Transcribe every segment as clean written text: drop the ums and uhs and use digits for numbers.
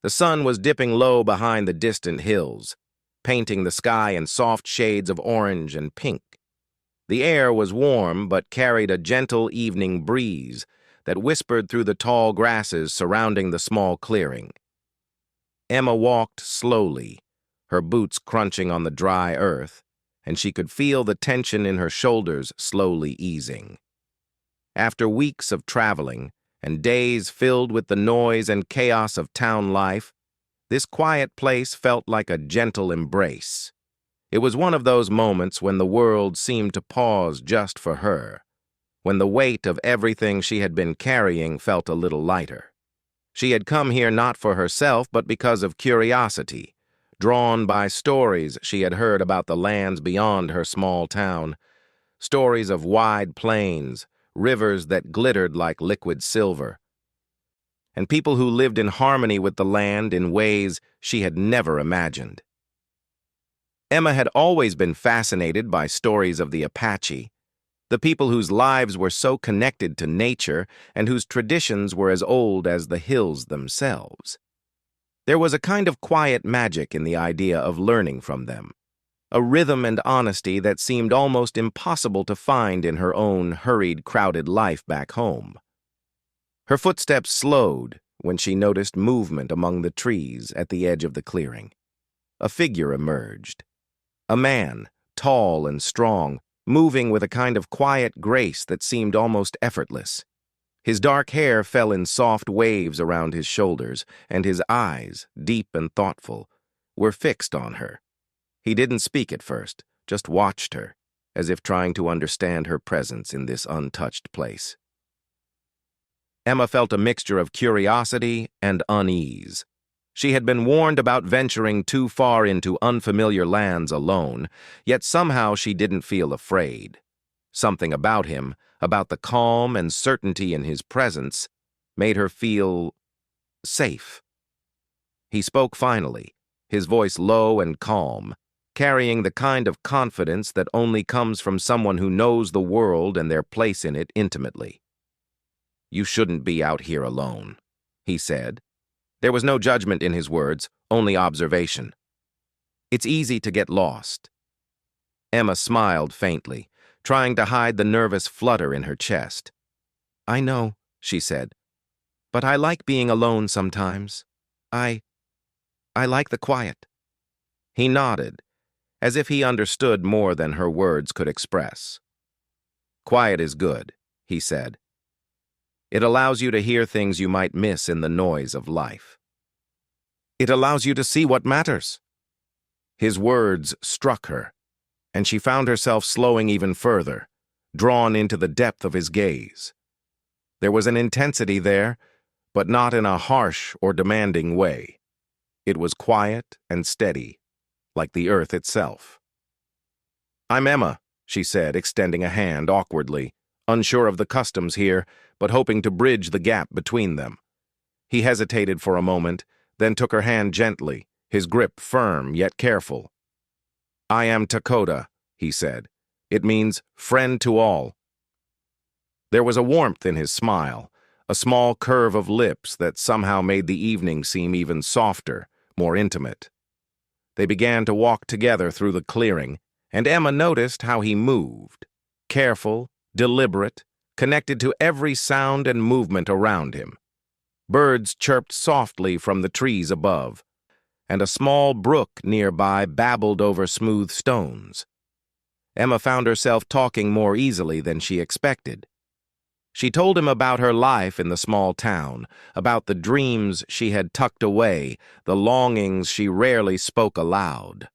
The sun was dipping low behind the distant hills, painting the sky in soft shades of orange and pink. The air was warm but carried a gentle evening breeze that whispered through the tall grasses surrounding the small clearing. Emma walked slowly, her boots crunching on the dry earth, and she could feel the tension in her shoulders slowly easing. After weeks of traveling and days filled with the noise and chaos of town life, this quiet place felt like a gentle embrace. It was one of those moments when the world seemed to pause just for her, when the weight of everything she had been carrying felt a little lighter. She had come here not for herself, but because of curiosity, drawn by stories she had heard about the lands beyond her small town, stories of wide plains, rivers that glittered like liquid silver, and people who lived in harmony with the land in ways she had never imagined. Emma had always been fascinated by stories of the Apache, the people whose lives were so connected to nature and whose traditions were as old as the hills themselves. There was a kind of quiet magic in the idea of learning from them, a rhythm and honesty that seemed almost impossible to find in her own hurried, crowded life back home. Her footsteps slowed when she noticed movement among the trees at the edge of the clearing. A figure emerged. A man, tall and strong, moving with a kind of quiet grace that seemed almost effortless. His dark hair fell in soft waves around his shoulders, and his eyes, deep and thoughtful, were fixed on her. He didn't speak at first, just watched her, as if trying to understand her presence in this untouched place. Emma felt a mixture of curiosity and unease. She had been warned about venturing too far into unfamiliar lands alone, yet somehow she didn't feel afraid. Something about him, about the calm and certainty in his presence, made her feel safe. He spoke finally, his voice low and calm, carrying the kind of confidence that only comes from someone who knows the world and their place in it intimately. "You shouldn't be out here alone," he said. There was no judgment in his words, only observation. "It's easy to get lost." Emma smiled faintly, trying to hide the nervous flutter in her chest. "I know," she said, "but I like being alone sometimes. I like the quiet." He nodded, as if he understood more than her words could express. "Quiet is good," he said. "It allows you to hear things you might miss in the noise of life. It allows you to see what matters." His words struck her, and she found herself slowing even further, drawn into the depth of his gaze. There was an intensity there, but not in a harsh or demanding way. It was quiet and steady, like the earth itself. "I'm Emma," she said, extending a hand awkwardly, unsure of the customs here, but hoping to bridge the gap between them. He hesitated for a moment, then took her hand gently, his grip firm yet careful. "I am Dakota," he said. "It means friend to all." There was a warmth in his smile, a small curve of lips that somehow made the evening seem even softer, more intimate. They began to walk together through the clearing, and Emma noticed how he moved, careful, deliberate, connected to every sound and movement around him. Birds chirped softly from the trees above, and a small brook nearby babbled over smooth stones. Emma found herself talking more easily than she expected. She told him about her life in the small town, about the dreams she had tucked away, the longings she rarely spoke aloud.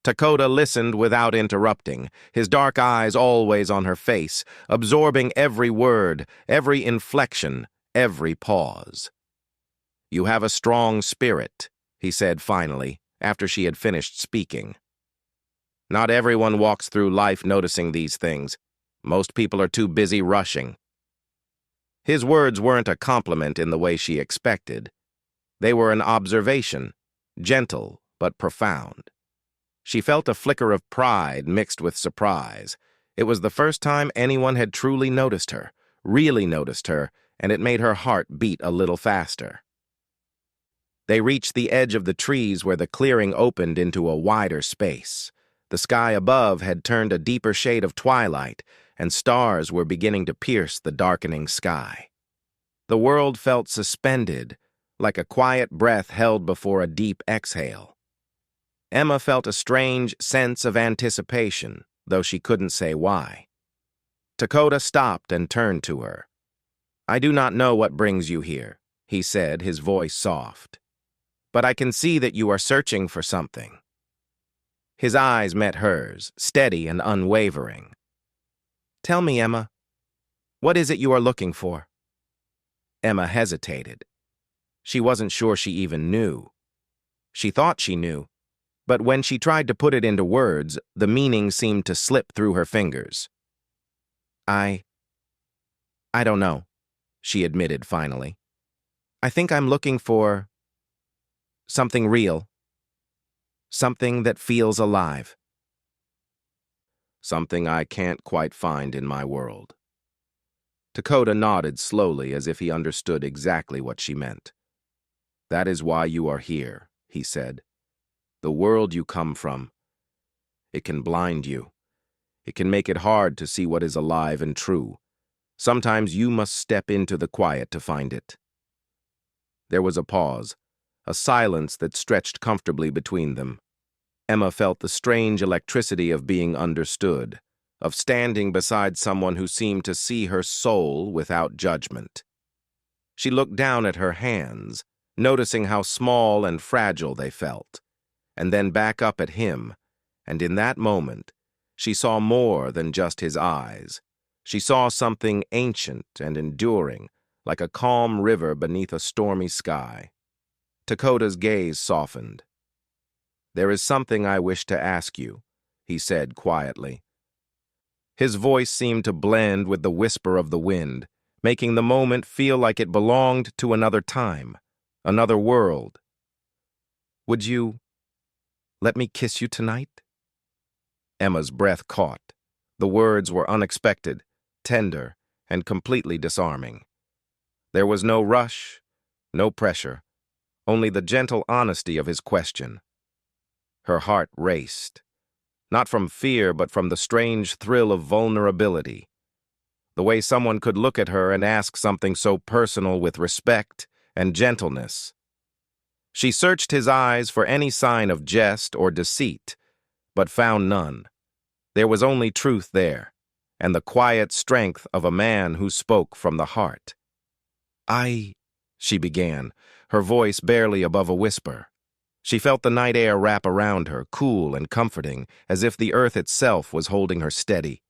Dakota listened without interrupting, his dark eyes always on her face, absorbing every word, every inflection, every pause. "You have a strong spirit," he said finally, after she had finished speaking. "Not everyone walks through life noticing these things. Most people are too busy rushing." His words weren't a compliment in the way she expected. They were an observation, gentle but profound. She felt a flicker of pride mixed with surprise. It was the first time anyone had truly noticed her, really noticed her, and it made her heart beat a little faster. They reached the edge of the trees where the clearing opened into a wider space. The sky above had turned a deeper shade of twilight, and stars were beginning to pierce the darkening sky. The world felt suspended, like a quiet breath held before a deep exhale. Emma felt a strange sense of anticipation, though she couldn't say why. Dakota stopped and turned to her. "I do not know what brings you here," he said, his voice soft. "But I can see that you are searching for something." His eyes met hers, steady and unwavering. "Tell me, Emma, what is it you are looking for?" Emma hesitated. She wasn't sure she even knew. She thought she knew, but when she tried to put it into words, the meaning seemed to slip through her fingers. I don't know," she admitted finally. "I think I'm looking for something real. Something that feels alive. Something I can't quite find in my world." Dakota nodded slowly as if he understood exactly what she meant. "That is why you are here," he said. "The world you come from, it can blind you. It can make it hard to see what is alive and true. Sometimes you must step into the quiet to find it." There was a pause, a silence that stretched comfortably between them. Emma felt the strange electricity of being understood, of standing beside someone who seemed to see her soul without judgment. She looked down at her hands, noticing how small and fragile they felt, and then back up at him, and in that moment, she saw more than just his eyes. She saw something ancient and enduring, like a calm river beneath a stormy sky. Dakota's gaze softened. "There is something I wish to ask you," he said quietly. His voice seemed to blend with the whisper of the wind, making the moment feel like it belonged to another time, another world. "Would you let me kiss you tonight?" Emma's breath caught. The words were unexpected, tender, and completely disarming. There was no rush, no pressure, only the gentle honesty of his question. Her heart raced, not from fear but from the strange thrill of vulnerability. The way someone could look at her and ask something so personal with respect and gentleness. She searched his eyes for any sign of jest or deceit, but found none. There was only truth there, and the quiet strength of a man who spoke from the heart. She began, her voice barely above a whisper. She felt the night air wrap around her, cool and comforting, as if the earth itself was holding her steady.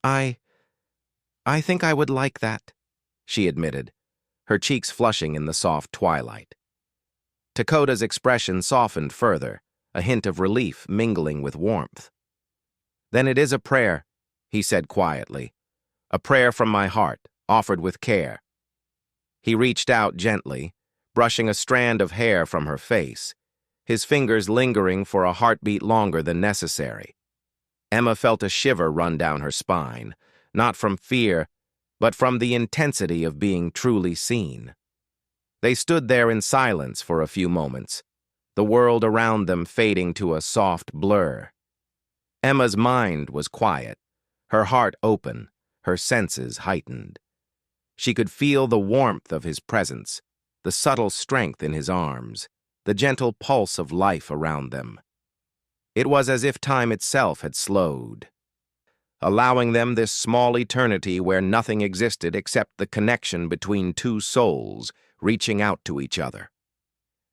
I think I would like that," she admitted, her cheeks flushing in the soft twilight. Dakota's expression softened further, a hint of relief mingling with warmth. "Then it is a prayer," he said quietly. "A prayer from my heart, offered with care." He reached out gently, brushing a strand of hair from her face, his fingers lingering for a heartbeat longer than necessary. Emma felt a shiver run down her spine, not from fear, but from the intensity of being truly seen. They stood there in silence for a few moments, the world around them fading to a soft blur. Emma's mind was quiet, her heart open, her senses heightened. She could feel the warmth of his presence, the subtle strength in his arms, the gentle pulse of life around them. It was as if time itself had slowed, allowing them this small eternity where nothing existed except the connection between two souls reaching out to each other.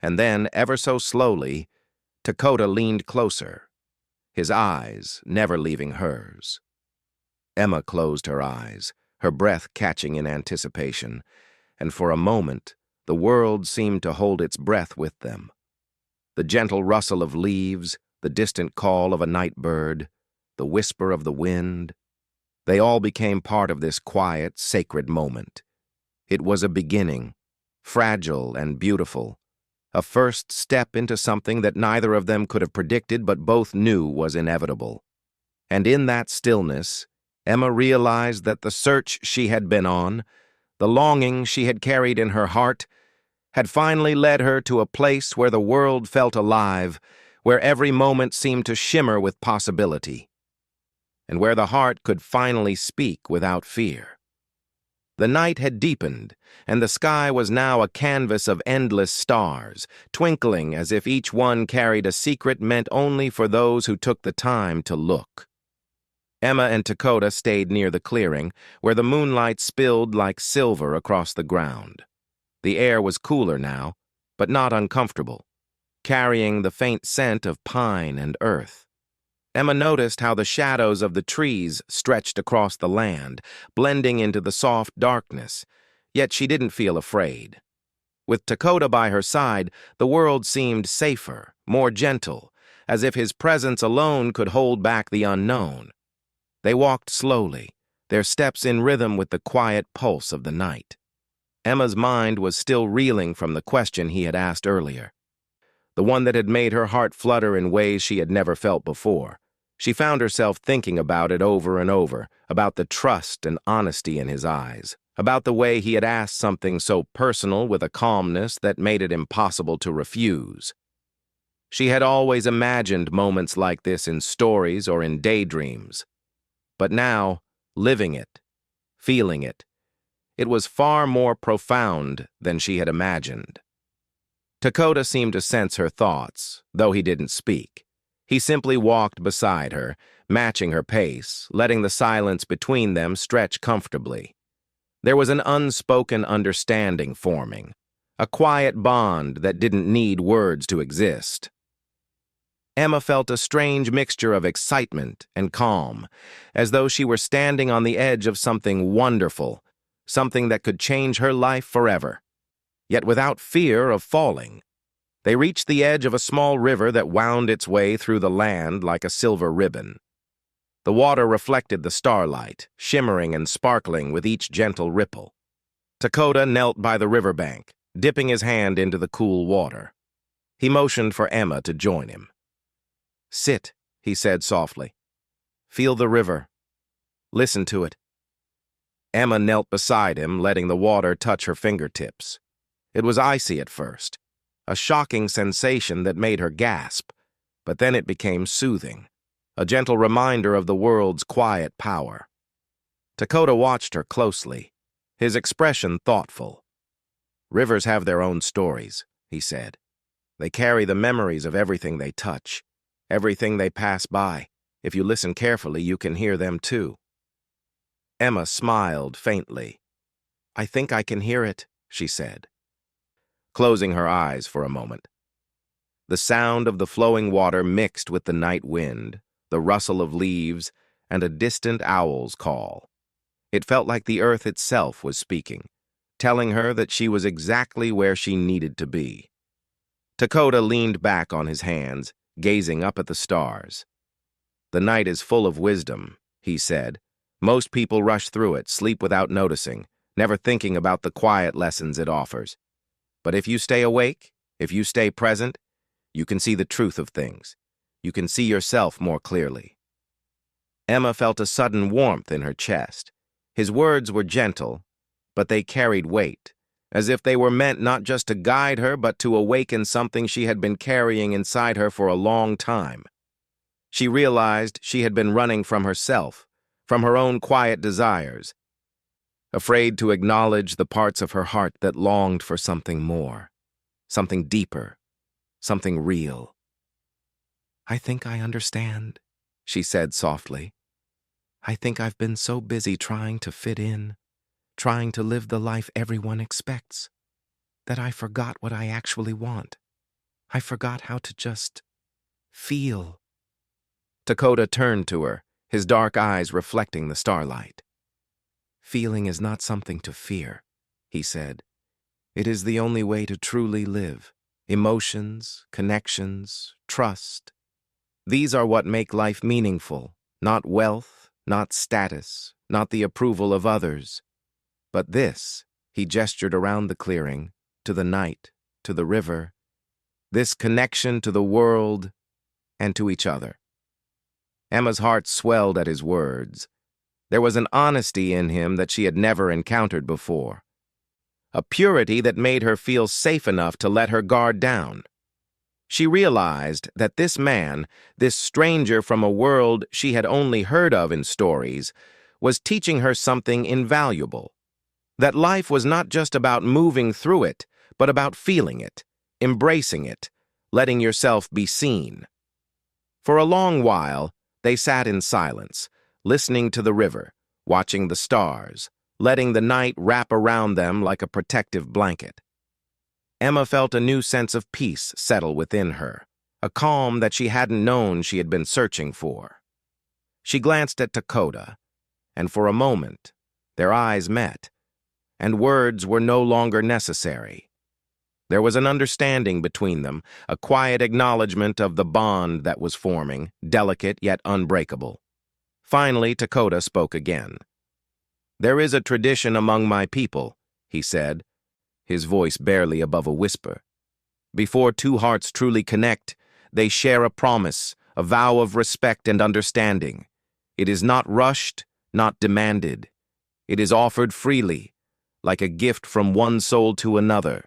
And then, ever so slowly, Dakota leaned closer, his eyes never leaving hers. Emma closed her eyes, her breath catching in anticipation, and for a moment, the world seemed to hold its breath with them. The gentle rustle of leaves, the distant call of a night bird, the whisper of the wind, they all became part of this quiet, sacred moment. It was a beginning, fragile and beautiful, a first step into something that neither of them could have predicted but both knew was inevitable. And in that stillness, Emma realized that the search she had been on, the longing she had carried in her heart, had finally led her to a place where the world felt alive, where every moment seemed to shimmer with possibility, and where the heart could finally speak without fear. The night had deepened, and the sky was now a canvas of endless stars, twinkling as if each one carried a secret meant only for those who took the time to look. Emma and Dakota stayed near the clearing, where the moonlight spilled like silver across the ground. The air was cooler now, but not uncomfortable, carrying the faint scent of pine and earth. Emma noticed how the shadows of the trees stretched across the land, blending into the soft darkness, yet she didn't feel afraid. With Dakota by her side, the world seemed safer, more gentle, as if his presence alone could hold back the unknown. They walked slowly, their steps in rhythm with the quiet pulse of the night. Emma's mind was still reeling from the question he had asked earlier, the one that had made her heart flutter in ways she had never felt before. She found herself thinking about it over and over, about the trust and honesty in his eyes, about the way he had asked something so personal with a calmness that made it impossible to refuse. She had always imagined moments like this in stories or in daydreams. But now, living it, feeling it, it was far more profound than she had imagined. Dakota seemed to sense her thoughts, though he didn't speak. He simply walked beside her, matching her pace, letting the silence between them stretch comfortably. There was an unspoken understanding forming, a quiet bond that didn't need words to exist. Emma felt a strange mixture of excitement and calm, as though she were standing on the edge of something wonderful, something that could change her life forever, yet without fear of falling. They reached the edge of a small river that wound its way through the land like a silver ribbon. The water reflected the starlight, shimmering and sparkling with each gentle ripple. Dakota knelt by the riverbank, dipping his hand into the cool water. He motioned for Emma to join him. "Sit," he said softly. "Feel the river. Listen to it." Emma knelt beside him, letting the water touch her fingertips. It was icy at first, a shocking sensation that made her gasp, but then it became soothing, a gentle reminder of the world's quiet power. Dakota watched her closely, his expression thoughtful. "Rivers have their own stories," he said. "They carry the memories of everything they touch, everything they pass by. If you listen carefully, you can hear them too." Emma smiled faintly. "I think I can hear it," she said, closing her eyes for a moment. The sound of the flowing water mixed with the night wind, the rustle of leaves, and a distant owl's call. It felt like the earth itself was speaking, telling her that she was exactly where she needed to be. Dakota leaned back on his hands, gazing up at the stars. "The night is full of wisdom," he said. "Most people rush through it, sleep without noticing, never thinking about the quiet lessons it offers. But if you stay awake, if you stay present, you can see the truth of things. You can see yourself more clearly." Emma felt a sudden warmth in her chest. His words were gentle, but they carried weight, as if they were meant not just to guide her, but to awaken something she had been carrying inside her for a long time. She realized she had been running from herself, from her own quiet desires, afraid to acknowledge the parts of her heart that longed for something more, something deeper, something real. "I think I understand," she said softly. "I think I've been so busy trying to fit in, trying to live the life everyone expects, that I forgot what I actually want. I forgot how to just feel." Dakota turned to her, his dark eyes reflecting the starlight. "Feeling is not something to fear," he said. "It is the only way to truly live. Emotions, connections, trust. These are what make life meaningful, not wealth, not status, not the approval of others. But this," he gestured around the clearing, to the night, to the river, "this connection to the world and to each other." Emma's heart swelled at his words. There was an honesty in him that she had never encountered before. a purity that made her feel safe enough to let her guard down. She realized that this man, this stranger from a world she had only heard of in stories, was teaching her something invaluable. That life was not just about moving through it, but about feeling it, embracing it, letting yourself be seen. For a long while, they sat in silence, listening to the river, watching the stars, letting the night wrap around them like a protective blanket. Emma felt a new sense of peace settle within her, a calm that she hadn't known she had been searching for. She glanced at Dakota, and for a moment, their eyes met, and words were no longer necessary. There was an understanding between them, a quiet acknowledgement of the bond that was forming, delicate yet unbreakable. Finally, Dakota spoke again. "There is a tradition among my people," he said, his voice barely above a whisper. "Before two hearts truly connect, they share a promise, a vow of respect and understanding. It is not rushed, not demanded. It is offered freely, like a gift from one soul to another."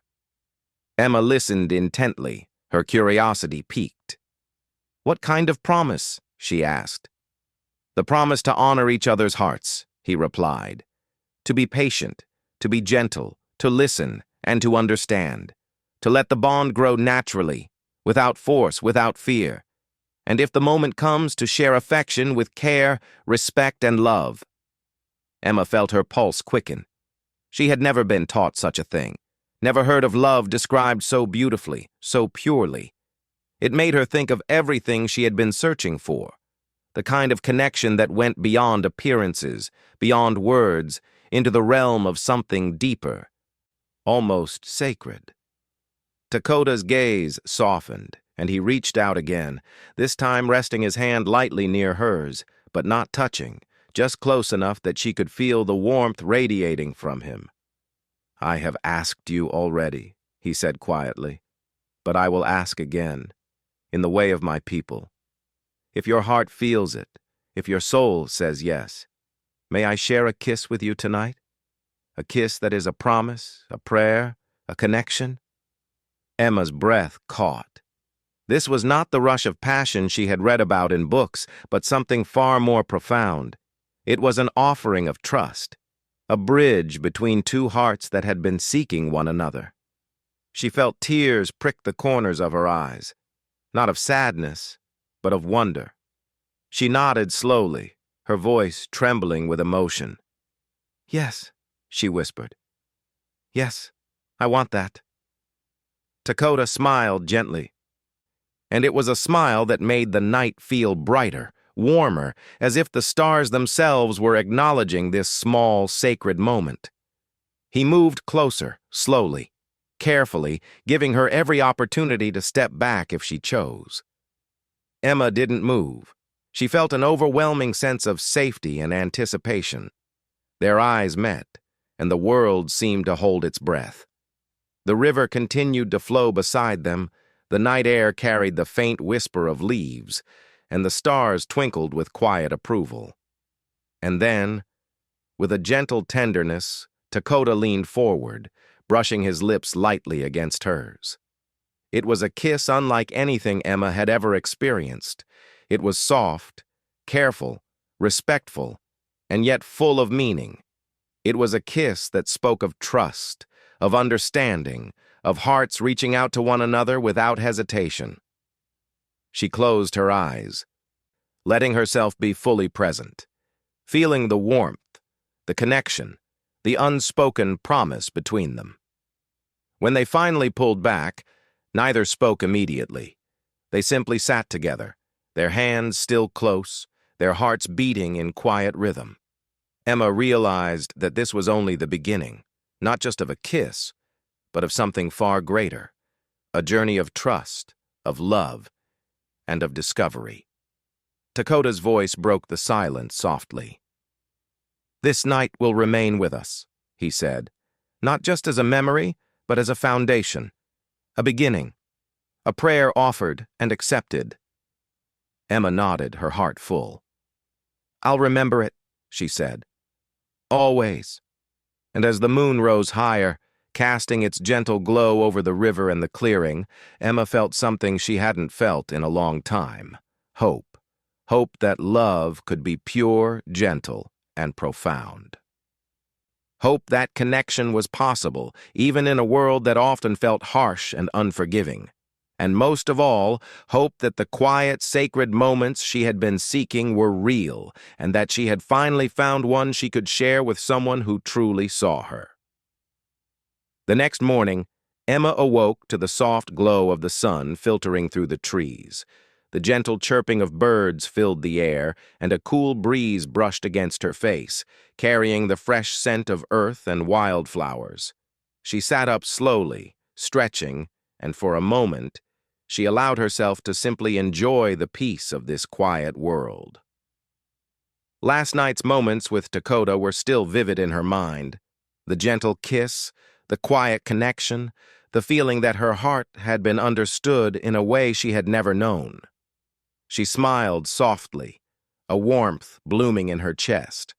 Emma listened intently, her curiosity piqued. "What kind of promise?" she asked. "The promise to honor each other's hearts," he replied. "To be patient, to be gentle, to listen, and to understand. To let the bond grow naturally, without force, without fear. And if the moment comes, to share affection with care, respect, and love." Emma felt her pulse quicken. She had never been taught such a thing, never heard of love described so beautifully, so purely. It made her think of everything she had been searching for, the kind of connection that went beyond appearances, beyond words, into the realm of something deeper, almost sacred. Dakota's gaze softened, and he reached out again, this time resting his hand lightly near hers, but not touching, just close enough that she could feel the warmth radiating from him. "I have asked you already," he said quietly, "but I will ask again, in the way of my people. If your heart feels it, if your soul says yes, may I share a kiss with you tonight? A kiss that is a promise, a prayer, a connection?" Emma's breath caught. This was not the rush of passion she had read about in books, but something far more profound. It was an offering of trust, a bridge between two hearts that had been seeking one another. She felt tears prick the corners of her eyes, not of sadness, but of wonder. She nodded slowly, her voice trembling with emotion. "Yes," she whispered. "Yes, I want that." Dakota smiled gently, and it was a smile that made the night feel brighter, warmer, as if the stars themselves were acknowledging this small, sacred moment. He moved closer, slowly, carefully, giving her every opportunity to step back if she chose. Emma didn't move. She felt an overwhelming sense of safety and anticipation. Their eyes met, and the world seemed to hold its breath. The river continued to flow beside them, the night air carried the faint whisper of leaves, and the stars twinkled with quiet approval. And then, with a gentle tenderness, Dakota leaned forward, brushing his lips lightly against hers. It was a kiss unlike anything Emma had ever experienced. It was soft, careful, respectful, and yet full of meaning. It was a kiss that spoke of trust, of understanding, of hearts reaching out to one another without hesitation. She closed her eyes, letting herself be fully present, feeling the warmth, the connection, the unspoken promise between them. When they finally pulled back, neither spoke immediately. They simply sat together, their hands still close, their hearts beating in quiet rhythm. Emma realized that this was only the beginning, not just of a kiss, but of something far greater, a journey of trust, of love, and of discovery. Dakota's voice broke the silence softly. "This night will remain with us," he said, "not just as a memory, but as a foundation, a beginning, a prayer offered and accepted." Emma nodded, her heart full. "I'll remember it," she said. "Always." And as the moon rose higher, Casting its gentle glow over the river and the clearing, Emma felt something she hadn't felt in a long time. Hope. Hope that love could be pure, gentle, and profound. Hope that connection was possible, even in a world that often felt harsh and unforgiving. And most of all, hope that the quiet, sacred moments she had been seeking were real, and that she had finally found one she could share with someone who truly saw her. The next morning, Emma awoke to the soft glow of the sun filtering through the trees. The gentle chirping of birds filled the air, and a cool breeze brushed against her face, carrying the fresh scent of earth and wildflowers. She sat up slowly, stretching, and for a moment, she allowed herself to simply enjoy the peace of this quiet world. Last night's moments with Dakota were still vivid in her mind. The gentle kiss, the quiet connection, the feeling that her heart had been understood in a way she had never known. She smiled softly, a warmth blooming in her chest.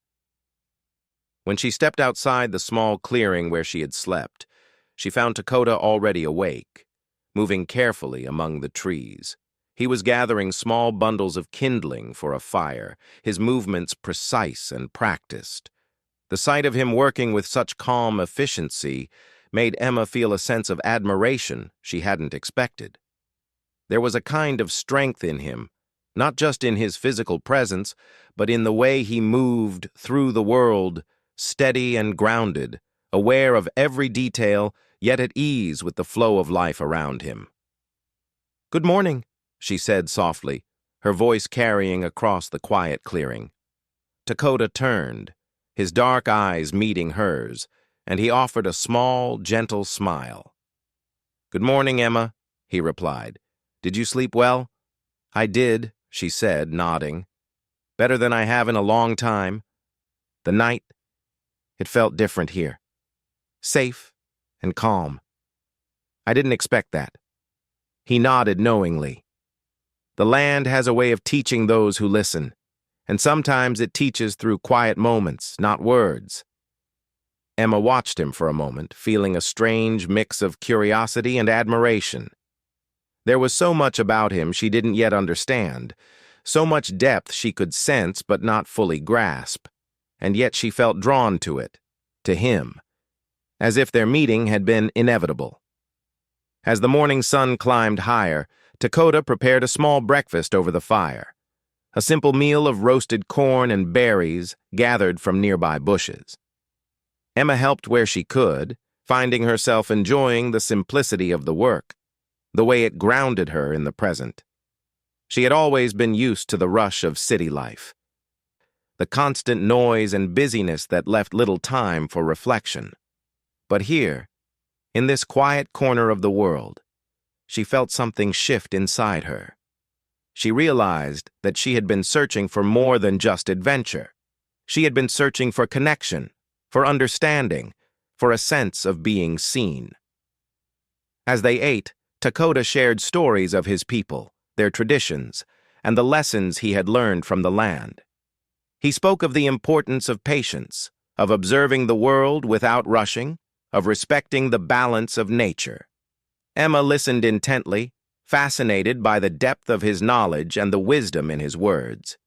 When she stepped outside the small clearing where she had slept, she found Dakota already awake, moving carefully among the trees. He was gathering small bundles of kindling for a fire, his movements precise and practiced. The sight of him working with such calm efficiency made Emma feel a sense of admiration she hadn't expected. There was a kind of strength in him, not just in his physical presence, but in the way he moved through the world, steady and grounded, aware of every detail, yet at ease with the flow of life around him. "Good morning," she said softly, her voice carrying across the quiet clearing. Dakota turned, his dark eyes meeting hers, and he offered a small, gentle smile. "Good morning, Emma," he replied. "Did you sleep well?" "I did," she said, nodding. "Better than I have in a long time. The night, it felt different here. Safe and calm. I didn't expect that." He nodded knowingly. The land has a way of teaching those who listen, and sometimes it teaches through quiet moments, not words. Emma watched him for a moment, feeling a strange mix of curiosity and admiration. There was so much about him she didn't yet understand, so much depth she could sense but not fully grasp, and yet she felt drawn to it, to him, as if their meeting had been inevitable. As the morning sun climbed higher, Dakota prepared a small breakfast over the fire, a simple meal of roasted corn and berries gathered from nearby bushes. Emma helped where she could, finding herself enjoying the simplicity of the work, the way it grounded her in the present. She had always been used to the rush of city life, the constant noise and busyness that left little time for reflection. But here, in this quiet corner of the world, she felt something shift inside her. She realized that she had been searching for more than just adventure. She had been searching for connection, for understanding, for a sense of being seen. As they ate, Dakota shared stories of his people, their traditions, and the lessons he had learned from the land. He spoke of the importance of patience, of observing the world without rushing, of respecting the balance of nature. Emma listened intently, fascinated by the depth of his knowledge and the wisdom in his words.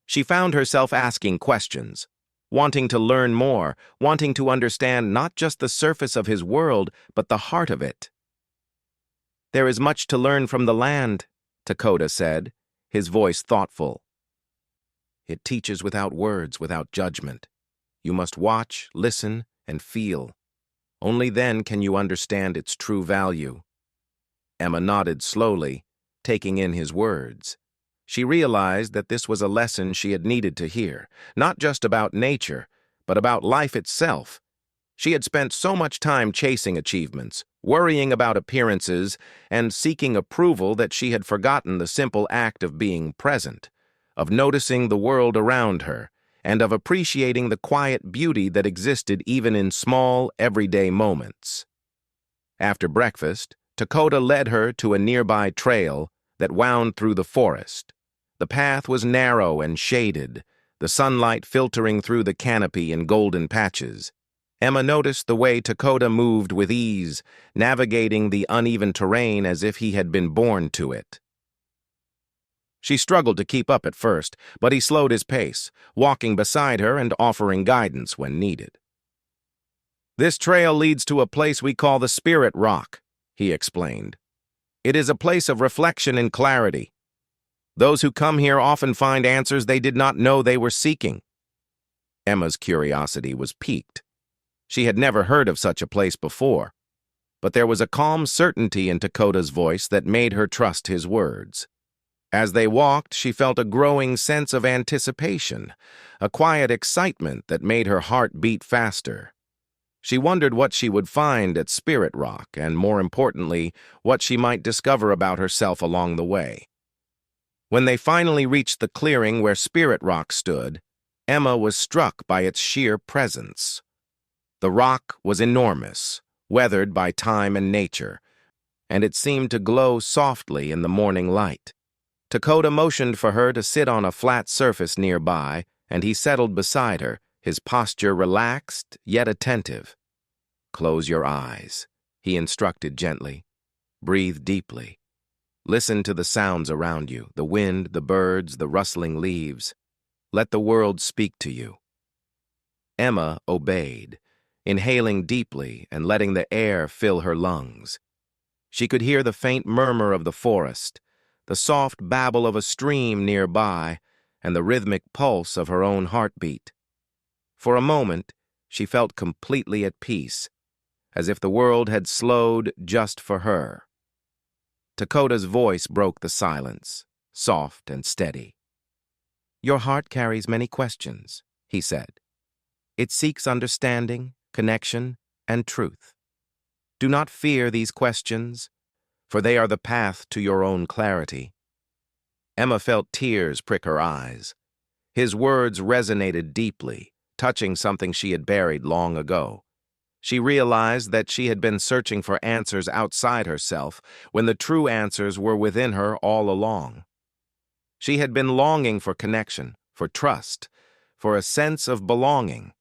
She found herself asking questions, wanting to learn more, wanting to understand not just the surface of his world, but the heart of it. "There is much to learn from the land," Dakota said, his voice thoughtful. "It teaches without words, without judgment. You must watch, listen, and feel. Only then can you understand its true value." Emma nodded slowly, taking in his words. She realized that this was a lesson she had needed to hear, not just about nature, but about life itself. She had spent so much time chasing achievements, worrying about appearances, and seeking approval that she had forgotten the simple act of being present, of noticing the world around her, and of appreciating the quiet beauty that existed even in small, everyday moments. After breakfast, Dakota led her to a nearby trail that wound through the forest. The path was narrow and shaded, the sunlight filtering through the canopy in golden patches, Emma noticed the way Dakota moved with ease, navigating the uneven terrain as if he had been born to it. She struggled to keep up at first, but he slowed his pace, walking beside her and offering guidance when needed. "This trail leads to a place we call the Spirit Rock," he explained. "It is a place of reflection and clarity. Those who come here often find answers they did not know they were seeking." Emma's curiosity was piqued. She had never heard of such a place before, but there was a calm certainty in Dakota's voice that made her trust his words. As they walked, she felt a growing sense of anticipation, a quiet excitement that made her heart beat faster. She wondered what she would find at Spirit Rock, and more importantly, what she might discover about herself along the way. When they finally reached the clearing where Spirit Rock stood, Emma was struck by its sheer presence. The rock was enormous, weathered by time and nature, and it seemed to glow softly in the morning light. Dakota motioned for her to sit on a flat surface nearby, and he settled beside her, his posture relaxed yet attentive. "Close your eyes," he instructed gently. "Breathe deeply. Listen to the sounds around you, the wind, the birds, the rustling leaves. Let the world speak to you." Emma obeyed, inhaling deeply and letting the air fill her lungs. She could hear the faint murmur of the forest, the soft babble of a stream nearby, and the rhythmic pulse of her own heartbeat. For a moment, she felt completely at peace, as if the world had slowed just for her. Dakota's voice broke the silence, soft and steady. "Your heart carries many questions," he said. "It seeks understanding, connection, and truth. Do not fear these questions, for they are the path to your own clarity." Emma felt tears prick her eyes. His words resonated deeply, touching something she had buried long ago. She realized that she had been searching for answers outside herself when the true answers were within her all along. She had been longing for connection, for trust, for a sense of belonging,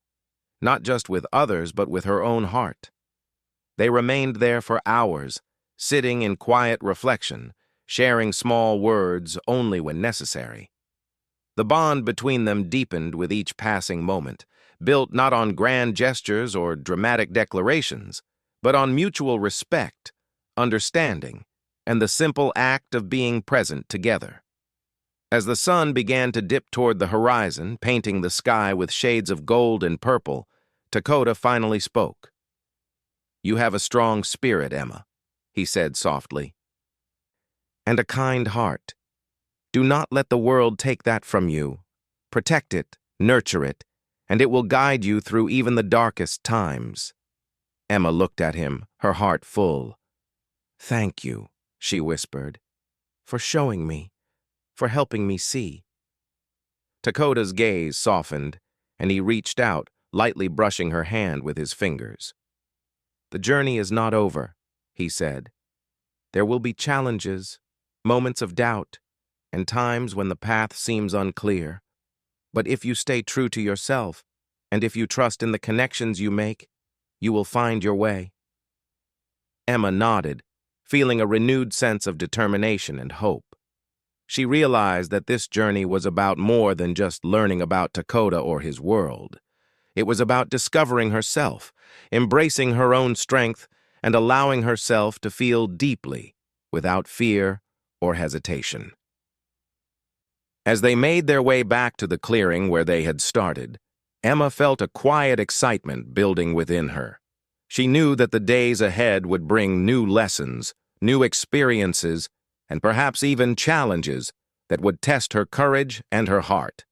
not just with others but with her own heart. They remained there for hours, sitting in quiet reflection, sharing small words only when necessary. The bond between them deepened with each passing moment, built not on grand gestures or dramatic declarations, but on mutual respect, understanding, and the simple act of being present together. As the sun began to dip toward the horizon, painting the sky with shades of gold and purple, Dakota finally spoke. "You have a strong spirit, Emma," he said softly, "and a kind heart. Do not let the world take that from you. Protect it, nurture it, and it will guide you through even the darkest times." Emma looked at him, her heart full. "Thank you," she whispered, "for showing me, for helping me see." Dakota's gaze softened, and he reached out, lightly brushing her hand with his fingers. "The journey is not over," he said. "There will be challenges, moments of doubt, and times when the path seems unclear. But if you stay true to yourself, and if you trust in the connections you make, you will find your way." Emma nodded, feeling a renewed sense of determination and hope. She realized that this journey was about more than just learning about Dakota or his world. It was about discovering herself, embracing her own strength, and allowing herself to feel deeply, without fear or hesitation. As they made their way back to the clearing where they had started, Emma felt a quiet excitement building within her. She knew that the days ahead would bring new lessons, new experiences, and perhaps even challenges that would test her courage and her heart.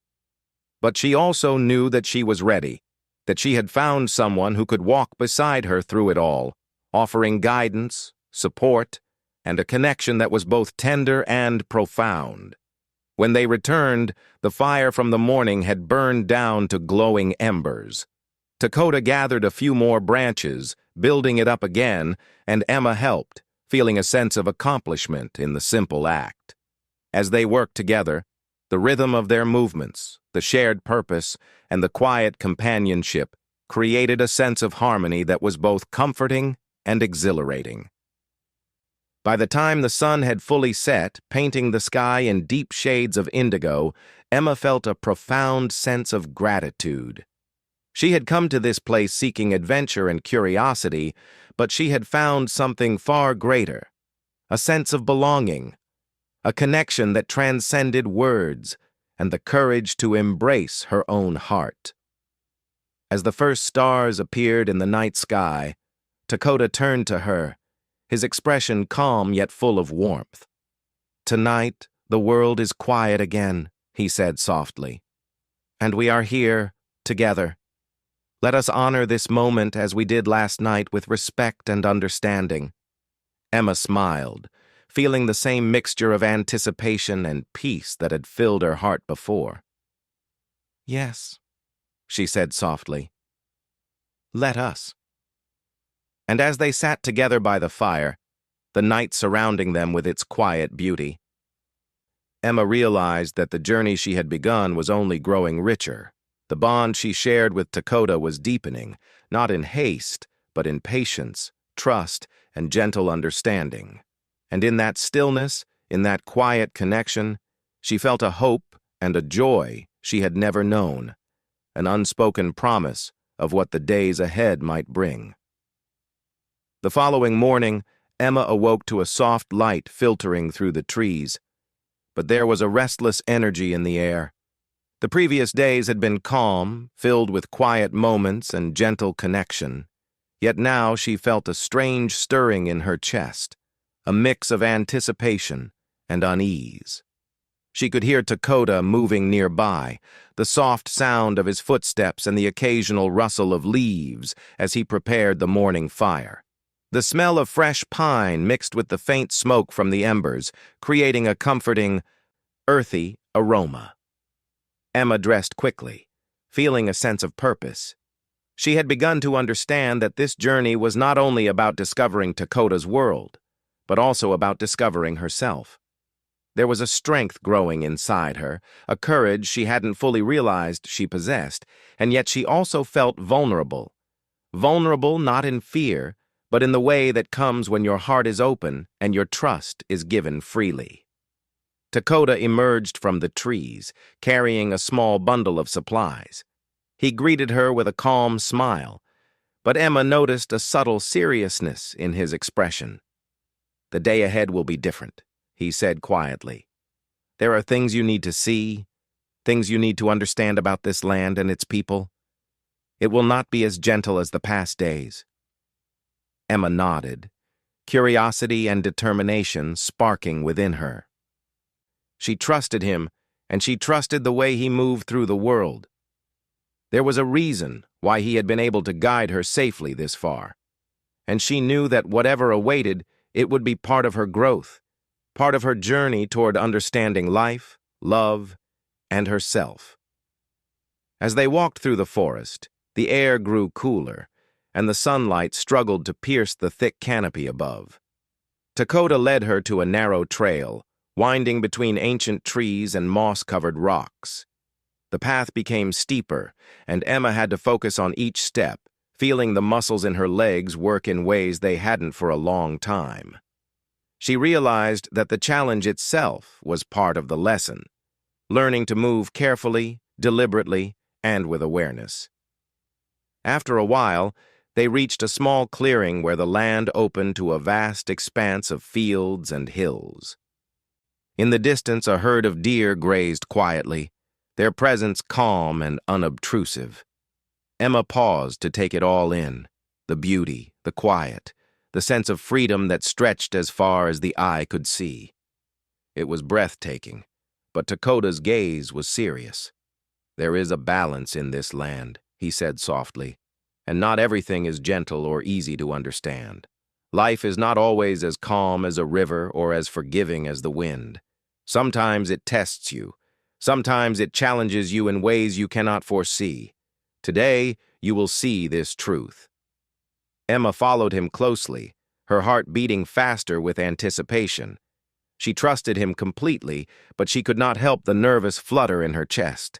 But she also knew that she was ready, that she had found someone who could walk beside her through it all, offering guidance, support, and a connection that was both tender and profound. When they returned, the fire from the morning had burned down to glowing embers. Dakota gathered a few more branches, building it up again, and Emma helped, feeling a sense of accomplishment in the simple act. As they worked together, the rhythm of their movements, the shared purpose, and the quiet companionship created a sense of harmony that was both comforting and exhilarating. By the time the sun had fully set, painting the sky in deep shades of indigo, Emma felt a profound sense of gratitude. She had come to this place seeking adventure and curiosity, but she had found something far greater, a sense of belonging, a connection that transcended words, and the courage to embrace her own heart. As the first stars appeared in the night sky, Dakota turned to her, his expression calm yet full of warmth. "Tonight, the world is quiet again," he said softly. "And we are here, together. Let us honor this moment as we did last night with respect and understanding." Emma smiled, feeling the same mixture of anticipation and peace that had filled her heart before. "Yes," she said softly. "Let us." And as they sat together by the fire, the night surrounding them with its quiet beauty, Emma realized that the journey she had begun was only growing richer. The bond she shared with Dakota was deepening, not in haste, but in patience, trust, and gentle understanding. And in that stillness, in that quiet connection, she felt a hope and a joy she had never known, an unspoken promise of what the days ahead might bring. The following morning, Emma awoke to a soft light filtering through the trees, but there was a restless energy in the air. The previous days had been calm, filled with quiet moments and gentle connection, yet now she felt a strange stirring in her chest, a mix of anticipation and unease. She could hear Dakota moving nearby, the soft sound of his footsteps and the occasional rustle of leaves as he prepared the morning fire. The smell of fresh pine mixed with the faint smoke from the embers, creating a comforting, earthy aroma. Emma dressed quickly, feeling a sense of purpose. She had begun to understand that this journey was not only about discovering Dakota's world, but also about discovering herself. There was a strength growing inside her, a courage she hadn't fully realized she possessed, and yet she also felt vulnerable. Vulnerable not in fear, but in the way that comes when your heart is open and your trust is given freely. Dakota emerged from the trees, carrying a small bundle of supplies. He greeted her with a calm smile, but Emma noticed a subtle seriousness in his expression. "The day ahead will be different," he said quietly. "There are things you need to see, things you need to understand about this land and its people. It will not be as gentle as the past days." Emma nodded, curiosity and determination sparking within her. She trusted him, and she trusted the way he moved through the world. There was a reason why he had been able to guide her safely this far, and she knew that whatever awaited, it would be part of her growth, part of her journey toward understanding life, love, and herself. As they walked through the forest, the air grew cooler, and the sunlight struggled to pierce the thick canopy above. Dakota led her to a narrow trail, winding between ancient trees and moss-covered rocks. The path became steeper, and Emma had to focus on each step, feeling the muscles in her legs work in ways they hadn't for a long time. She realized that the challenge itself was part of the lesson, learning to move carefully, deliberately, and with awareness. After a while, they reached a small clearing where the land opened to a vast expanse of fields and hills. In the distance, a herd of deer grazed quietly, their presence calm and unobtrusive. Emma paused to take it all in, the beauty, the quiet, the sense of freedom that stretched as far as the eye could see. It was breathtaking, but Dakota's gaze was serious. "There is a balance in this land," he said softly, "and not everything is gentle or easy to understand. Life is not always as calm as a river or as forgiving as the wind. Sometimes it tests you. Sometimes it challenges you in ways you cannot foresee. Today, you will see this truth." Emma followed him closely, her heart beating faster with anticipation. She trusted him completely, but she could not help the nervous flutter in her chest.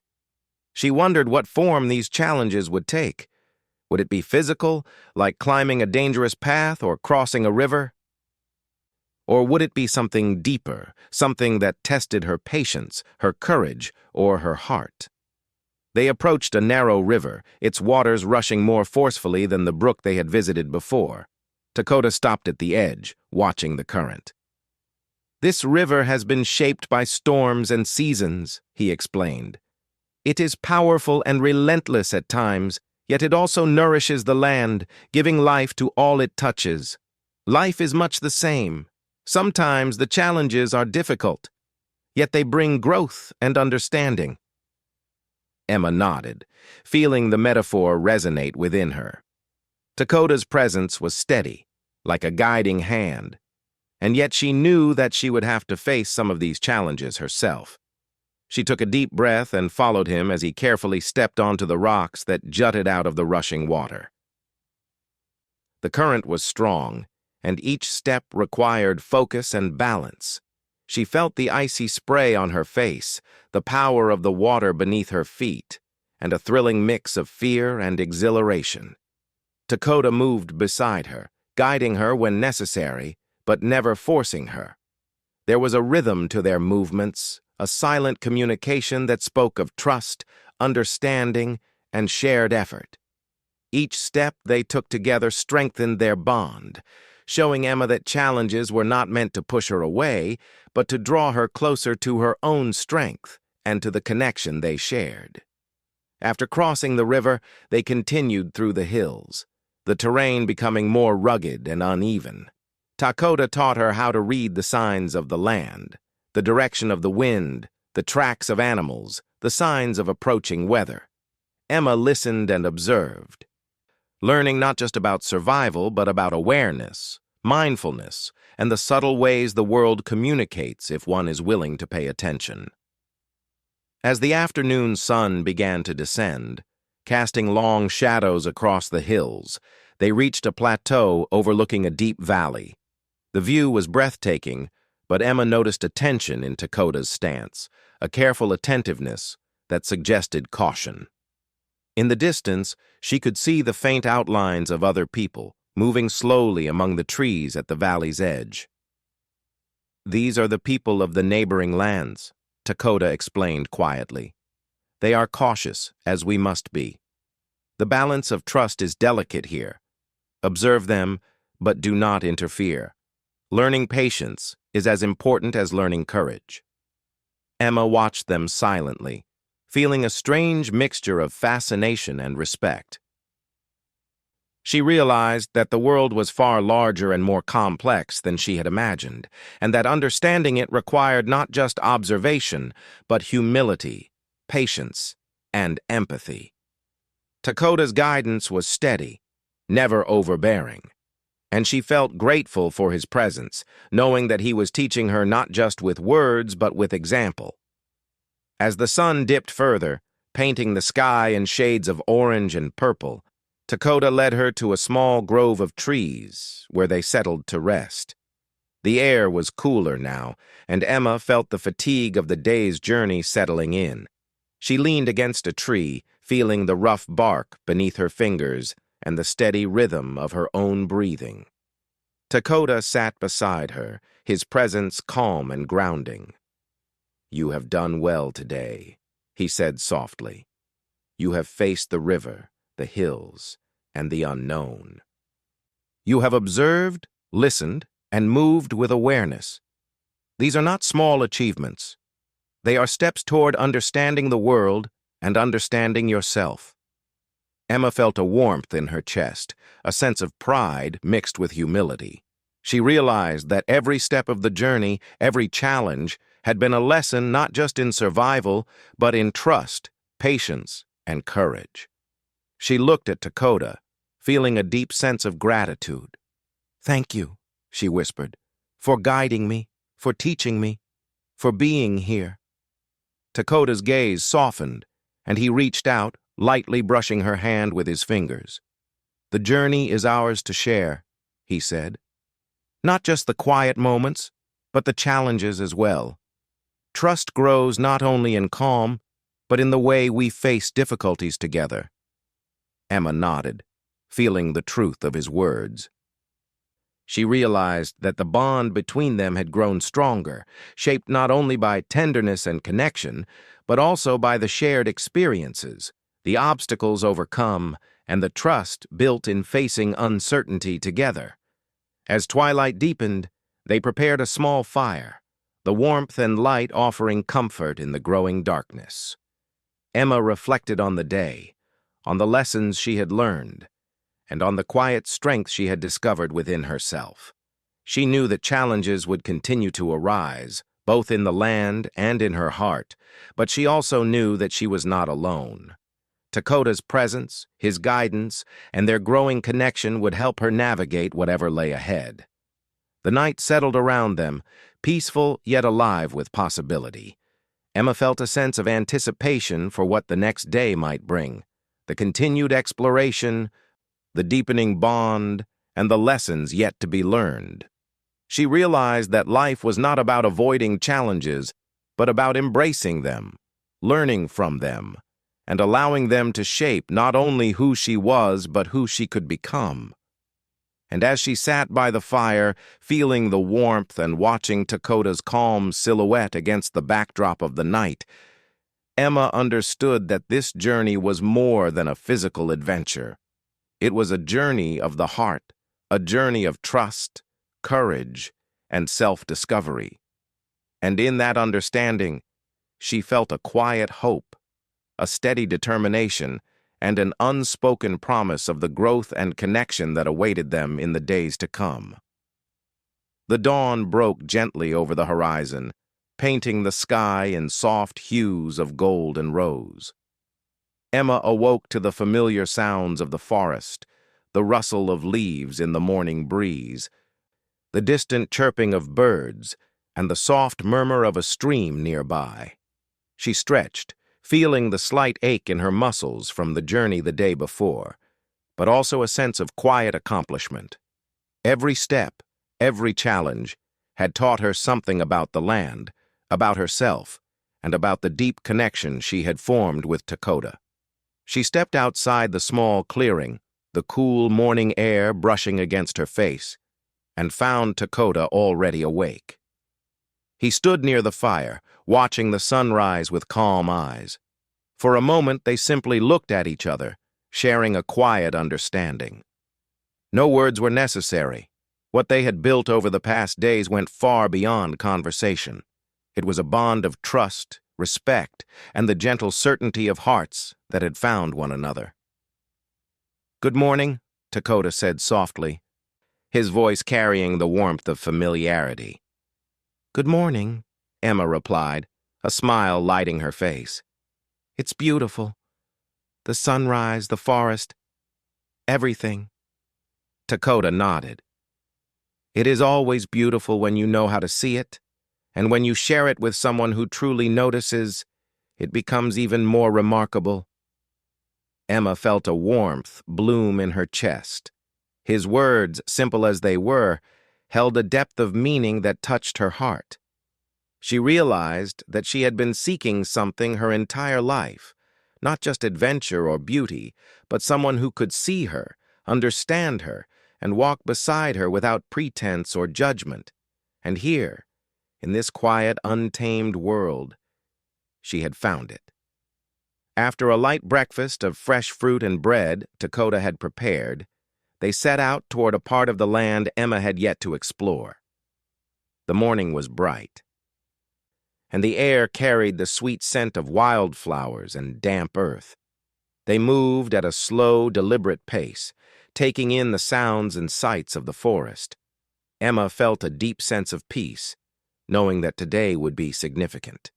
She wondered what form these challenges would take. Would it be physical, like climbing a dangerous path or crossing a river? Or would it be something deeper, something that tested her patience, her courage, or her heart? They approached a narrow river, its waters rushing more forcefully than the brook they had visited before. Dakota stopped at the edge, watching the current. "This river has been shaped by storms and seasons," he explained. "It is powerful and relentless at times, yet it also nourishes the land, giving life to all it touches. Life is much the same. Sometimes the challenges are difficult, yet they bring growth and understanding." Emma nodded, feeling the metaphor resonate within her. Dakota's presence was steady, like a guiding hand, and yet she knew that she would have to face some of these challenges herself. She took a deep breath and followed him as he carefully stepped onto the rocks that jutted out of the rushing water. The current was strong, and each step required focus and balance. She felt the icy spray on her face, the power of the water beneath her feet, and a thrilling mix of fear and exhilaration. Dakota moved beside her, guiding her when necessary, but never forcing her. There was a rhythm to their movements, a silent communication that spoke of trust, understanding, and shared effort. Each step they took together strengthened their bond, showing Emma that challenges were not meant to push her away, but to draw her closer to her own strength and to the connection they shared. After crossing the river, they continued through the hills, the terrain becoming more rugged and uneven. Dakota taught her how to read the signs of the land, the direction of the wind, the tracks of animals, the signs of approaching weather. Emma listened and observed, learning not just about survival, but about awareness, mindfulness, and the subtle ways the world communicates if one is willing to pay attention. As the afternoon sun began to descend, casting long shadows across the hills, they reached a plateau overlooking a deep valley. The view was breathtaking, but Emma noticed a tension in Dakota's stance, a careful attentiveness that suggested caution. In the distance, she could see the faint outlines of other people, moving slowly among the trees at the valley's edge. "These are the people of the neighboring lands," Dakota explained quietly. "They are cautious, as we must be. The balance of trust is delicate here. Observe them, but do not interfere. Learning patience is as important as learning courage." Emma watched them silently, feeling a strange mixture of fascination and respect. She realized that the world was far larger and more complex than she had imagined, and that understanding it required not just observation, but humility, patience, and empathy. Dakota's guidance was steady, never overbearing, and she felt grateful for his presence, knowing that he was teaching her not just with words, but with example. As the sun dipped further, painting the sky in shades of orange and purple, Dakota led her to a small grove of trees where they settled to rest. The air was cooler now, and Emma felt the fatigue of the day's journey settling in. She leaned against a tree, feeling the rough bark beneath her fingers and the steady rhythm of her own breathing. Dakota sat beside her, his presence calm and grounding. "You have done well today," he said softly. "You have faced the river, the hills, and the unknown. You have observed, listened, and moved with awareness. These are not small achievements. They are steps toward understanding the world and understanding yourself." Emma felt a warmth in her chest, a sense of pride mixed with humility. She realized that every step of the journey, every challenge, had been a lesson not just in survival, but in trust, patience, and courage. She looked at Dakota, feeling a deep sense of gratitude. "Thank you," she whispered, "for guiding me, for teaching me, for being here." Dakota's gaze softened, and he reached out, lightly brushing her hand with his fingers. "The journey is ours to share," he said. "Not just the quiet moments, but the challenges as well. Trust grows not only in calm, but in the way we face difficulties together." Emma nodded, feeling the truth of his words. She realized that the bond between them had grown stronger, shaped not only by tenderness and connection, but also by the shared experiences, the obstacles overcome, and the trust built in facing uncertainty together. As twilight deepened, they prepared a small fire, the warmth and light offering comfort in the growing darkness. Emma reflected on the day, on the lessons she had learned, and on the quiet strength she had discovered within herself. She knew that challenges would continue to arise, both in the land and in her heart, but she also knew that she was not alone. Dakota's presence, his guidance, and their growing connection would help her navigate whatever lay ahead. The night settled around them, peaceful yet alive with possibility. Emma felt a sense of anticipation for what the next day might bring, the continued exploration, the deepening bond, and the lessons yet to be learned. She realized that life was not about avoiding challenges, but about embracing them, learning from them, and allowing them to shape not only who she was, but who she could become. And as she sat by the fire, feeling the warmth and watching Dakota's calm silhouette against the backdrop of the night, Emma understood that this journey was more than a physical adventure. It was a journey of the heart, a journey of trust, courage, and self-discovery. And in that understanding, she felt a quiet hope, a steady determination, and an unspoken promise of the growth and connection that awaited them in the days to come. The dawn broke gently over the horizon, painting the sky in soft hues of gold and rose. Emma awoke to the familiar sounds of the forest, the rustle of leaves in the morning breeze, the distant chirping of birds, and the soft murmur of a stream nearby. She stretched, feeling the slight ache in her muscles from the journey the day before, but also a sense of quiet accomplishment. Every step, every challenge, had taught her something about the land, about herself, and about the deep connection she had formed with Dakota. She stepped outside the small clearing, the cool morning air brushing against her face, and found Dakota already awake. He stood near the fire, watching the sunrise with calm eyes. For a moment they simply looked at each other, sharing a quiet understanding. No words were necessary. What they had built over the past days went far beyond conversation. It was a bond of trust, respect, and the gentle certainty of hearts that had found one another. "Good morning," Dakota said softly, his voice carrying the warmth of familiarity. "Good morning," Emma replied, a smile lighting her face. "It's beautiful. The sunrise, the forest, everything." Dakota nodded. "It is always beautiful when you know how to see it, and when you share it with someone who truly notices, it becomes even more remarkable." Emma felt a warmth bloom in her chest. His words, simple as they were, held a depth of meaning that touched her heart. She realized that she had been seeking something her entire life, not just adventure or beauty, but someone who could see her, understand her, and walk beside her without pretense or judgment. And here, in this quiet, untamed world, she had found it. After a light breakfast of fresh fruit and bread Dakota had prepared, they set out toward a part of the land Emma had yet to explore. The morning was bright, and the air carried the sweet scent of wildflowers and damp earth. They moved at a slow, deliberate pace, taking in the sounds and sights of the forest. Emma felt a deep sense of peace, knowing that today would be significant.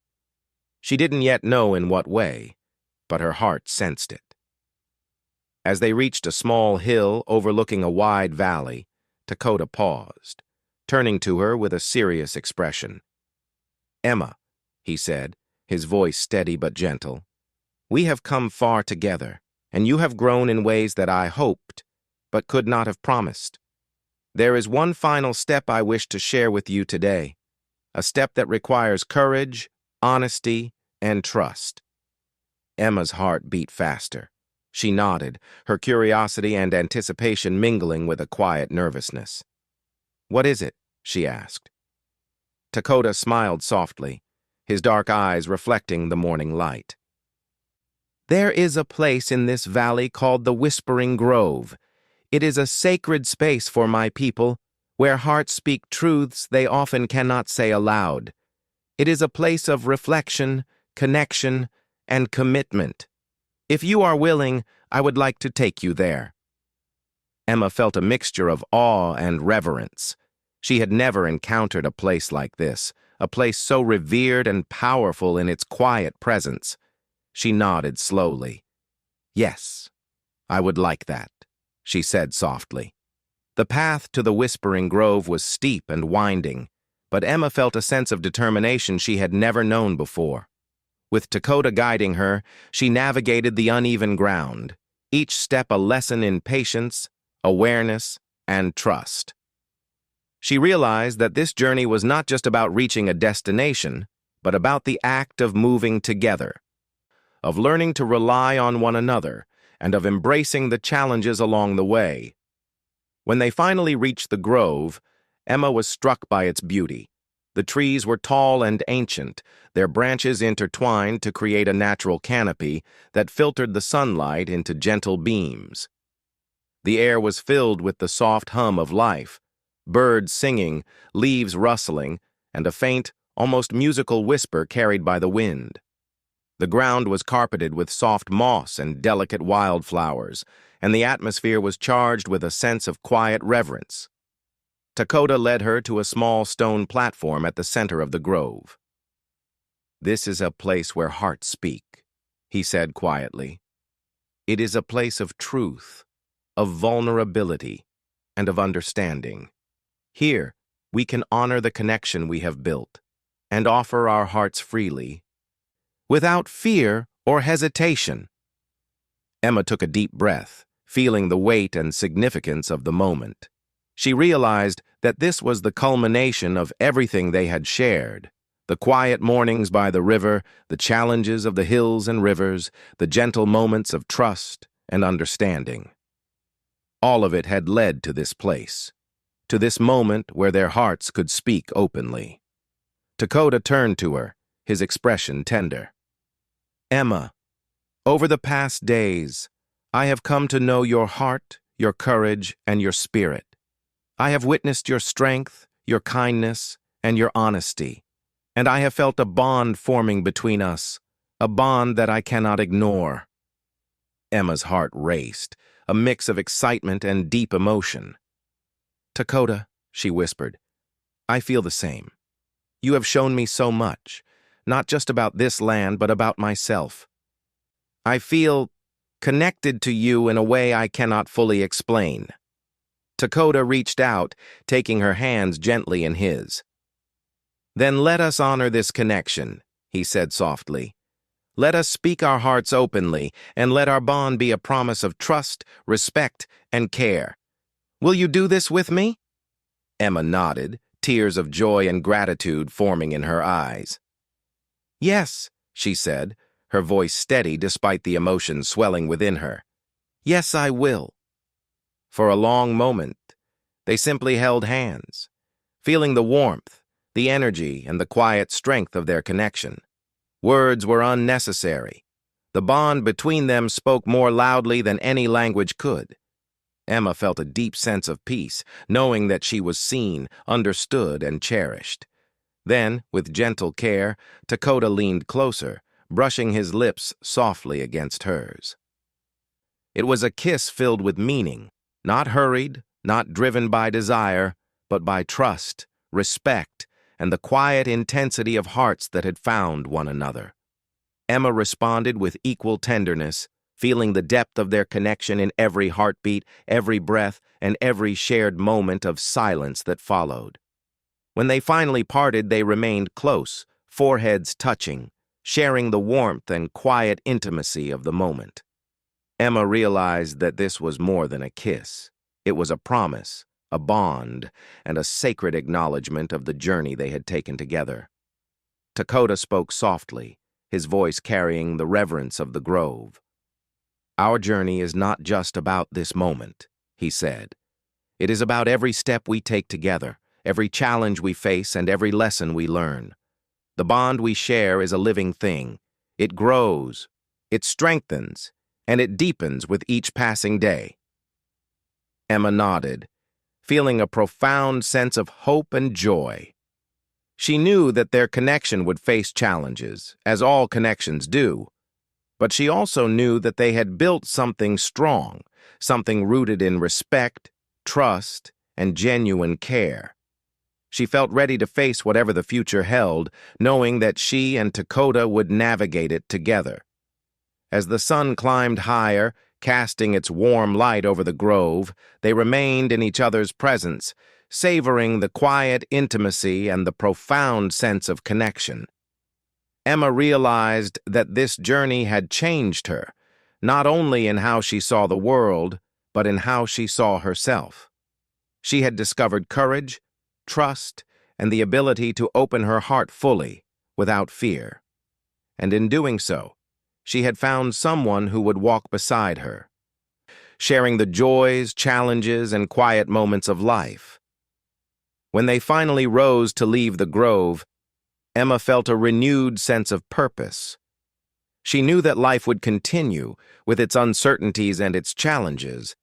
She didn't yet know in what way, but her heart sensed it. As they reached a small hill overlooking a wide valley, Dakota paused, turning to her with a serious expression. "Emma," he said, his voice steady but gentle, "we have come far together, and you have grown in ways that I hoped, but could not have promised. There is one final step I wish to share with you today, a step that requires courage, honesty, and trust." Emma's heart beat faster. She nodded, her curiosity and anticipation mingling with a quiet nervousness. "What is it?" she asked. Dakota smiled softly, his dark eyes reflecting the morning light. "There is a place in this valley called the Whispering Grove. It is a sacred space for my people, where hearts speak truths they often cannot say aloud. It is a place of reflection, connection, and commitment. If you are willing, I would like to take you there." Emma felt a mixture of awe and reverence. She had never encountered a place like this, a place so revered and powerful in its quiet presence. She nodded slowly. "Yes, I would like that," she said softly. The path to the Whispering Grove was steep and winding, but Emma felt a sense of determination she had never known before. With Dakota guiding her, she navigated the uneven ground, each step a lesson in patience, awareness, and trust. She realized that this journey was not just about reaching a destination, but about the act of moving together, of learning to rely on one another, and of embracing the challenges along the way. When they finally reached the grove, Emma was struck by its beauty. The trees were tall and ancient, their branches intertwined to create a natural canopy that filtered the sunlight into gentle beams. The air was filled with the soft hum of life, birds singing, leaves rustling, and a faint, almost musical whisper carried by the wind. The ground was carpeted with soft moss and delicate wildflowers, and the atmosphere was charged with a sense of quiet reverence. Dakota led her to a small stone platform at the center of the grove. "This is a place where hearts speak," he said quietly. "It is a place of truth, of vulnerability, and of understanding. Here, we can honor the connection we have built and offer our hearts freely, without fear or hesitation." Emma took a deep breath, feeling the weight and significance of the moment. She realized that this was the culmination of everything they had shared: the quiet mornings by the river, the challenges of the hills and rivers, the gentle moments of trust and understanding. All of it had led to this place, to this moment where their hearts could speak openly. Dakota turned to her, his expression tender. "Emma, over the past days, I have come to know your heart, your courage, and your spirit. I have witnessed your strength, your kindness, and your honesty, and I have felt a bond forming between us, a bond that I cannot ignore." Emma's heart raced, a mix of excitement and deep emotion. "Dakota," she whispered, "I feel the same. You have shown me so much, not just about this land, but about myself. I feel connected to you in a way I cannot fully explain." Dakota reached out, taking her hands gently in his. "Then let us honor this connection," he said softly. "Let us speak our hearts openly, and let our bond be a promise of trust, respect, and care. Will you do this with me?" Emma nodded, tears of joy and gratitude forming in her eyes. "Yes," she said, her voice steady despite the emotion swelling within her. "Yes, I will." For a long moment, they simply held hands, feeling the warmth, the energy, and the quiet strength of their connection. Words were unnecessary. The bond between them spoke more loudly than any language could. Emma felt a deep sense of peace, knowing that she was seen, understood, and cherished. Then, with gentle care, Dakota leaned closer, brushing his lips softly against hers. It was a kiss filled with meaning, not hurried, not driven by desire, but by trust, respect, and the quiet intensity of hearts that had found one another. Emma responded with equal tenderness, feeling the depth of their connection in every heartbeat, every breath, and every shared moment of silence that followed. When they finally parted, they remained close, foreheads touching, sharing the warmth and quiet intimacy of the moment. Emma realized that this was more than a kiss. It was a promise, a bond, and a sacred acknowledgement of the journey they had taken together. Dakota spoke softly, his voice carrying the reverence of the grove. Our journey is not just about this moment, he said. It is about every step we take together, every challenge we face, and every lesson we learn. The bond we share is a living thing. It grows, it strengthens, and it deepens with each passing day. Emma nodded, feeling a profound sense of hope and joy. She knew that their connection would face challenges, as all connections do, but she also knew that they had built something strong, something rooted in respect, trust, and genuine care. She felt ready to face whatever the future held, knowing that she and Dakota would navigate it together. As the sun climbed higher, casting its warm light over the grove, they remained in each other's presence, savoring the quiet intimacy and the profound sense of connection. Emma realized that this journey had changed her, not only in how she saw the world, but in how she saw herself. She had discovered courage, trust, and the ability to open her heart fully, without fear. And in doing so, she had found someone who would walk beside her, sharing the joys, challenges, and quiet moments of life. When they finally rose to leave the grove, Emma felt a renewed sense of purpose. She knew that life would continue, with its uncertainties and its challenges,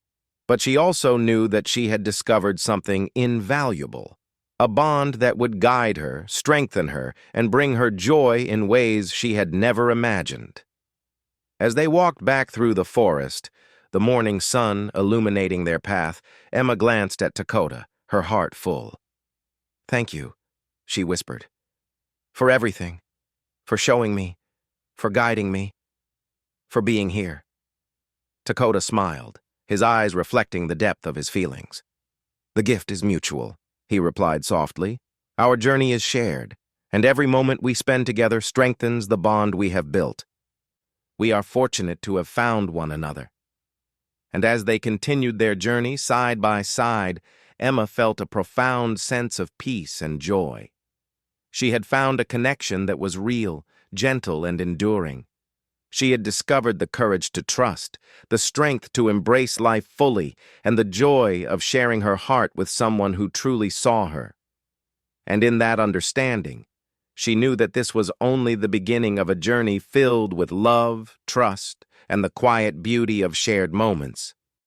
but she also knew that she had discovered something invaluable, a bond that would guide her, strengthen her, and bring her joy in ways she had never imagined. As they walked back through the forest, the morning sun illuminating their path, Emma glanced at Dakota, her heart full. "Thank you," she whispered, "for everything, for showing me, for guiding me, for being here." Dakota smiled, his eyes reflecting the depth of his feelings. "The gift is mutual," he replied softly. "Our journey is shared, and every moment we spend together strengthens the bond we have built. We are fortunate to have found one another." And as they continued their journey side by side, Emma felt a profound sense of peace and joy. She had found a connection that was real, gentle, and enduring. She had discovered the courage to trust, the strength to embrace life fully, and the joy of sharing her heart with someone who truly saw her. And in that understanding, she knew that this was only the beginning of a journey filled with love, trust, and the quiet beauty of shared moments.